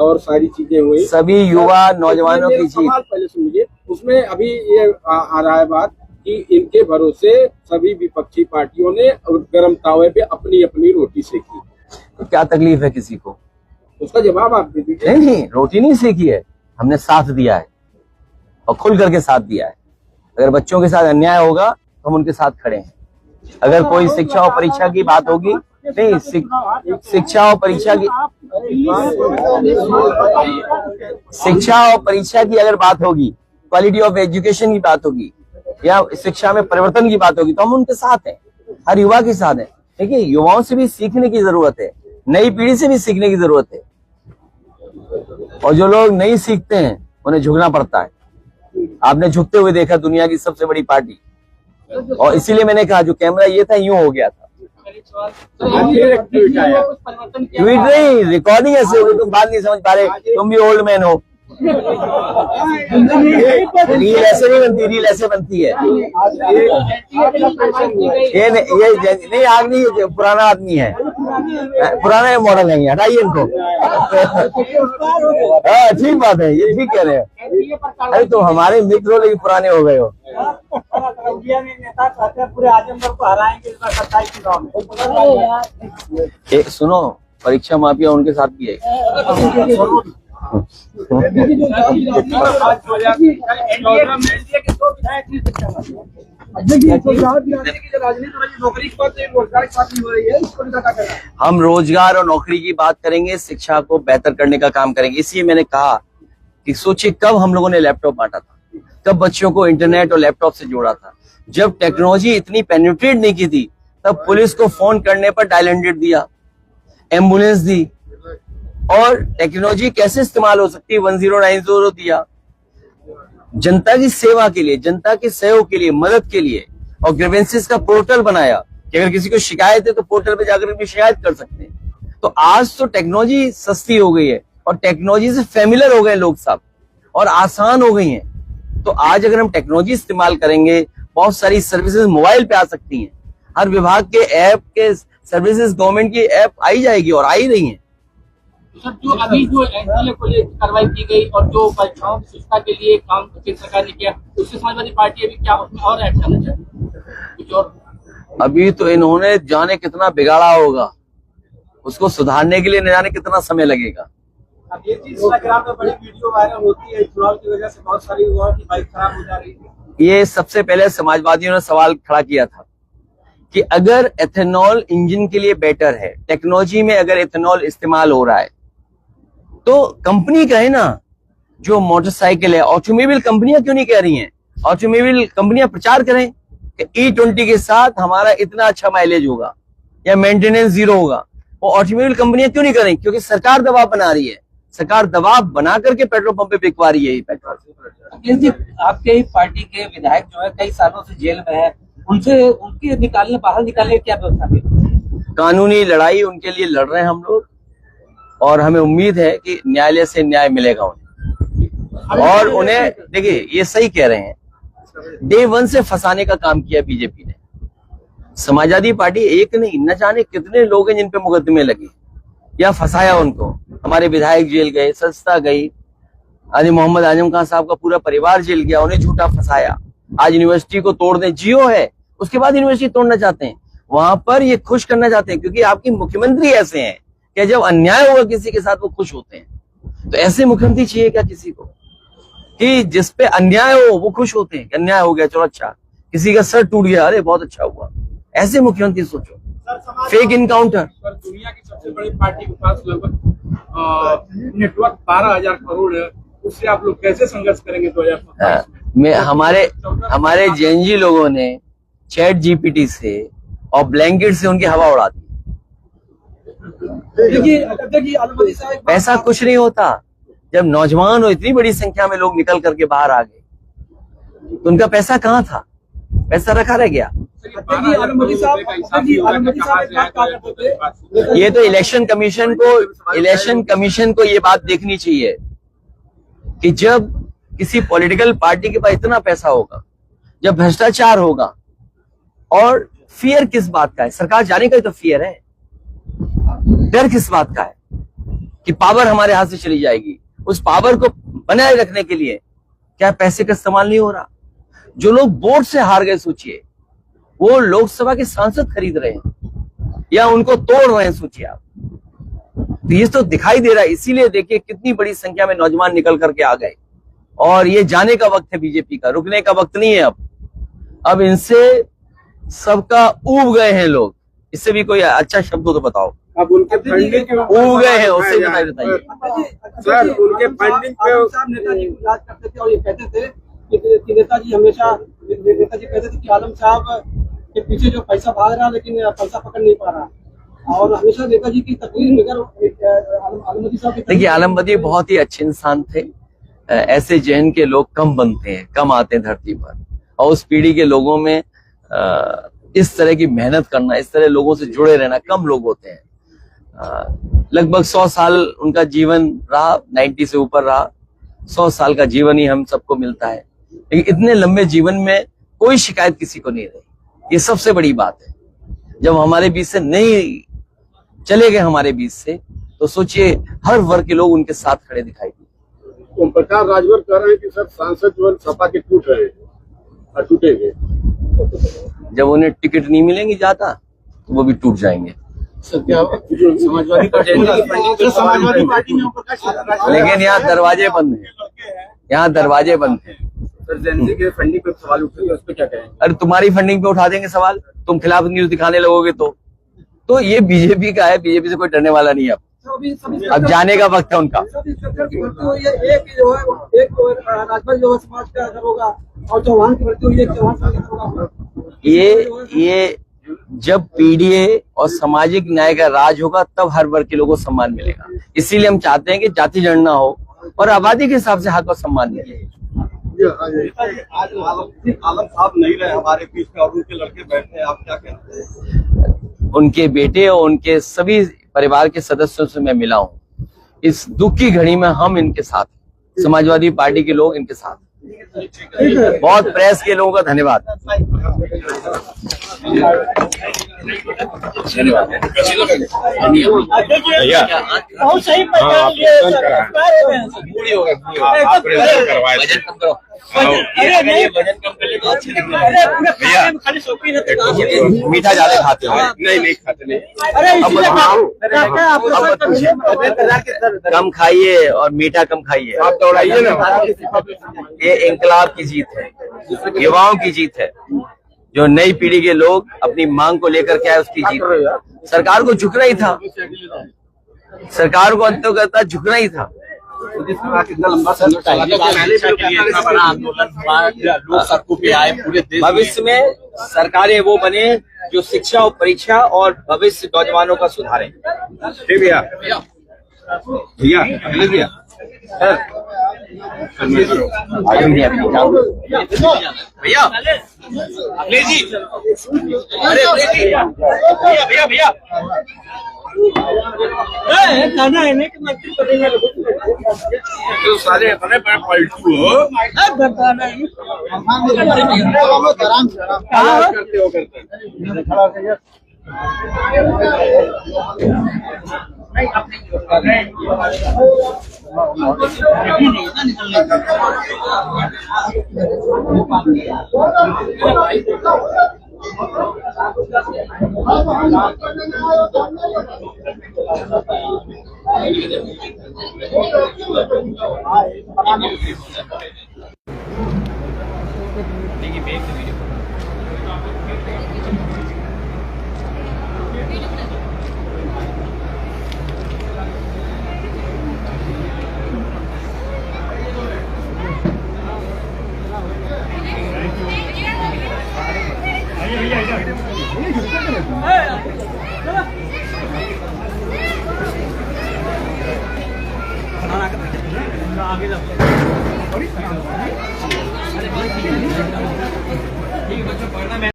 और सारी चीजें हुई, सभी युवा नौजवानों की जीत। पहले सुन लीजिए, उसमें अभी ये आ रहा है बात कि इनके भरोसे सभी विपक्षी पार्टियों ने गर्म तावे पे अपनी अपनी रोटी सेकी। तो क्या तकलीफ है किसी को? उसका जवाब आप दे दीजिए। नहीं, रोटी नहीं सेकी है, हमने साथ दिया है और खुल करके साथ दिया है। अगर बच्चों के साथ अन्याय होगा तो हम उनके साथ खड़े हैं। अगर कोई शिक्षा और परीक्षा की बात होगी, नहीं, शिक्षा और परीक्षा की अगर बात होगी, क्वालिटी ऑफ एजुकेशन की बात होगी या शिक्षा में परिवर्तन की बात होगी, तो हम उनके साथ हैं, हर युवा के साथ हैं। देखिए, युवाओं से भी सीखने की जरूरत है, नई पीढ़ी से भी सीखने की जरूरत है, और जो लोग नहीं सीखते हैं उन्हें झुकना पड़ता है। आपने झुकते हुए देखा दुनिया की सबसे बड़ी पार्टी, और इसीलिए मैंने कहा जो कैमरा ये था यूं हो गया था। ट्वीट नहीं, रिकॉर्डिंग ऐसे होगी, तुम बात नहीं समझ पा रहे, तुम भी ओल्ड मैन हो। रील ऐसे नहीं बनती, रील ऐसे बनती है। ये नहीं, आग नहीं, पुराना आदमी है, पुराना मॉडल है, हटाइए इनको। हाँ, ठीक बात है, ये ठीक कह रहे हैं। अरे तो हमारे मित्र हो लेकिन पुराने हो गए हो। पूरे आजमगढ़ को हराएंगे 27 चुनाव में। सुनो, परीक्षा माफिया उनके साथ भी है। हम रोजगार और नौकरी की बात करेंगे, शिक्षा को बेहतर करने का काम करेंगे। इसलिए मैंने कहा कि सोचिए कब हम लोगों ने लैपटॉप बांटा था, कब बच्चों को इंटरनेट और लैपटॉप से जोड़ा था। जब टेक्नोलॉजी इतनी पेनिट्रेट नहीं की थी, तब पुलिस को फोन करने पर डायल 100 दिया, एम्बुलेंस दी, और टेक्नोलॉजी कैसे इस्तेमाल हो सकती है 1090 दिया। जनता की सेवा के लिए, जनता के सहयोग के लिए, मदद के लिए, और ग्रीवेंसेस का पोर्टल बनाया कि अगर किसी को शिकायत है तो पोर्टल पे जाकर भी शिकायत कर सकते हैं। तो आज तो टेक्नोलॉजी सस्ती हो गई है और टेक्नोलॉजी से फेमिलियर हो गए लोग सब, और आसान हो गई हैं। तो आज अगर हम टेक्नोलॉजी इस्तेमाल करेंगे, बहुत सारी सर्विसेज मोबाइल पे आ सकती हैं। हर विभाग के ऐप के सर्विसेज, गवर्नमेंट की ऐप आई जाएगी और आ ही रही है। सर, जो अभी जो एनडीए को लेकर कार्रवाई की गई और जो परीक्षाओं की सुविधा के लिए काम केंद्र सरकार ने किया, उससे समाजवादी पार्टी अभी क्या उसमें और एक्शन है कुछ और? अभी तो इन्होंने जाने कितना बिगाड़ा होगा, उसको सुधारने के लिए न जाने कितना समय लगेगा। अब ये चीज इंस्टाग्राम पे बड़ी वीडियो वायरल होती है, चुनाव की वजह से बहुत सारी युवाओं की बाइक खराब हो जा रही है। ये सबसे पहले समाजवादियों ने सवाल खड़ा किया था कि अगर एथेनॉल इंजन के लिए बेटर है, टेक्नोलॉजी में अगर एथेनॉल इस्तेमाल हो रहा है, तो कंपनी कहे ना, जो मोटरसाइकिल है, ऑटोमोबाइल कंपनियां क्यों नहीं कह रही हैं? ऑटोमोबाइल कंपनियां प्रचार करें कि E20 के साथ हमारा इतना अच्छा माइलेज होगा या मेंटेनेंस 0 होगा। वो ऑटोमोबाइल कंपनियां क्यों नहीं करें? क्योंकि सरकार दबाव बना रही है, सरकार दबाव बना करके पेट्रोल पंप पे बिकवा रही है पेट्रोल। जी, आपके ही पार्टी के विधायक जो है कई सालों से जेल में है, उनके बाहर निकालने की क्या व्यवस्था है? कानूनी लड़ाई उनके लिए लड़ रहे हैं हम लोग, और हमें उम्मीद है कि न्यायालय से न्याय मिलेगा उन्हें। और उन्हें देखिए, ये सही कह रहे हैं, डे 1 से फंसाने का काम किया बीजेपी ने। समाजवादी पार्टी एक नहीं, न जाने कितने लोग हैं जिन पे मुकदमे लगे या फंसाया उनको। हमारे विधायक जेल गए, संस्था गई, आज मोहम्मद आजम खान साहब का पूरा परिवार जेल गया, उन्हें झूठा फंसाया। आज यूनिवर्सिटी को तोड़ने, जियो है उसके बाद यूनिवर्सिटी तोड़ना चाहते हैं, वहां पर ये खुश करना चाहते हैं, क्योंकि आपकी मुख्यमंत्री ऐसे हैं कि जब अन्याय होगा किसी के साथ वो खुश होते हैं। तो ऐसे मुख्यमंत्री चाहिए क्या किसी को, कि जिसपे अन्याय हो वो खुश होते हैं कि अन्याय हो गया, चलो अच्छा, किसी का सर टूट गया, अरे बहुत अच्छा हुआ। ऐसे मुख्यमंत्री सोचो। Fake encounter. दुनिया की सबसे बड़ी पार्टी के पास लगभग नेटवर्क 12,000 करोड़ है, उससे आप लोग कैसे संघर्ष करेंगे 2025 में? हमारे जेएनजी लोगों ने चैट जीपीटी से और ब्लैंकेट से उनकी हवा उड़ा दी। पैसा कुछ नहीं होता। जब नौजवान हो, इतनी बड़ी संख्या में लोग निकल करके बाहर आ गए, तो उनका पैसा कहाँ था? पैसा रखा रह गया। ये तो इलेक्शन कमीशन को ये बात देखनी चाहिए कि जब किसी पॉलिटिकल पार्टी के पास इतना पैसा होगा, जब भ्रष्टाचार होगा, और फियर किस बात का है? सरकार जाने का ही तो फियर है, डर किस बात का है कि पावर हमारे हाथ से चली जाएगी। उस पावर को बनाए रखने के लिए क्या पैसे का इस्तेमाल नहीं हो रहा? जो लोग वोट से हार गए, सोचिए, वो लोकसभा के सांसद खरीद रहे हैं या उनको तोड़ रहे हैं, सोचिए आप। तो ये तो दिखाई दे रहा है। इसीलिए देखिए कितनी बड़ी संख्या में नौजवान निकल करके आ गए, और ये जाने का वक्त है बीजेपी का, रुकने का वक्त नहीं है। अब इनसे सबका ऊब गए हैं लोग। इससे भी कोई अच्छा शब्द हो तो बताओ। अब उनके फंडिंग के ऊब गए हैं, उससे बताइए सर। उनके फंडिंग पे नेताजी को याद करते थे और ये कहते थे कि नेताजी कहते थे कि आलम साहब के पीछे जो पैसा भाग रहा लेकिन पैसा पकड़ नहीं पा रहा। और हमेशा नेताजी की तकलीफ आलमगीर साहब। देखिए, आलमगीर बहुत ही अच्छे इंसान थे। ऐसे जहन के लोग कम बनते हैं, कम आते हैं धरती पर, और उस पीढ़ी के लोगों में इस तरह की मेहनत करना, इस तरह लोगों से जुड़े रहना कम लोग होते हैं। लगभग 100 साल उनका जीवन रहा, 90 से ऊपर रहा। 100 साल का जीवन ही हम सबको मिलता है, लेकिन इतने लंबे जीवन में कोई शिकायत किसी को नहीं रही। ये सबसे बड़ी बात है। जब हमारे बीच से नहीं चले गए हमारे बीच से, तो सोचिए हर वर्ग के लोग उनके साथ खड़े दिखाई दिए। ओम प्रकाश राजभर कह रहे हैं कि सर सांसद जो सपा के टूट रहे हैं और टूटेंगे। जब उन्हें टिकट नहीं मिलेंगे ज्यादा, तो वो भी टूट जाएंगे। समाजवादी पार्टी में लेकिन यहाँ दरवाजे बंद हैं, यहाँ दरवाजे बंद हैं। सर जेएनजी के फंडिंग पे सवाल उठ रहे हैं, उस पर क्या कहें? अरे तुम्हारी फंडिंग पे उठा देंगे सवाल, तुम खिलाफ न्यूज दिखाने लगोगे तो ये बीजेपी का है। बीजेपी से कोई डरने वाला नहीं है। अब जाने का वक्त है उनका। राजभर जो समाज का अगर होगा और चौहान की भर्ती हुई है, चौहान का होगा। ये जब पीडीए और सामाजिक न्याय का राज होगा, तब हर वर्ग के लोगों को सम्मान मिलेगा। इसीलिए हम चाहते हैं कि जाति जनगणना हो और आबादी के हिसाब से हक और सम्मान मिले। आज आलम साहब नहीं रहे हमारे बीच में और उनके लड़के बैठे हैं, आप क्या कहते हैं? उनके बेटे और उनके सभी परिवार के सदस्यों से मैं मिला हूं। इस दुख की घड़ी में हम इनके साथ, समाजवादी पार्टी के लोग इनके साथ। बहुत प्रेस के लोगों का धन्यवाद। बहुत सही मीठा ज्यादा खाते हो? नहीं खाते नहीं। कम खाइए और मीठा कम खाइए। आप दौड़ाइए ना। ये इंकलाब की जीत है, युवाओं की जीत है। जो नई पीढ़ी के लोग अपनी मांग को लेकर के आए, उसकी जीत है। सरकार को झुकना ही था, सरकार को अंततः झुकना ही था। कितना लंबा समय बड़ा आंदोलन हुआ, लोग सड़कों पे आए पूरे देश। भविष्य में सरकारें वो बने जो शिक्षा और परीक्षा और भविष्य नौजवानों का सुधारें। भैया भैया भैया भैया अखिलेश जी, अरे भैया भैया तो सारे अपने पर पलटू हो करते हो करते। आगे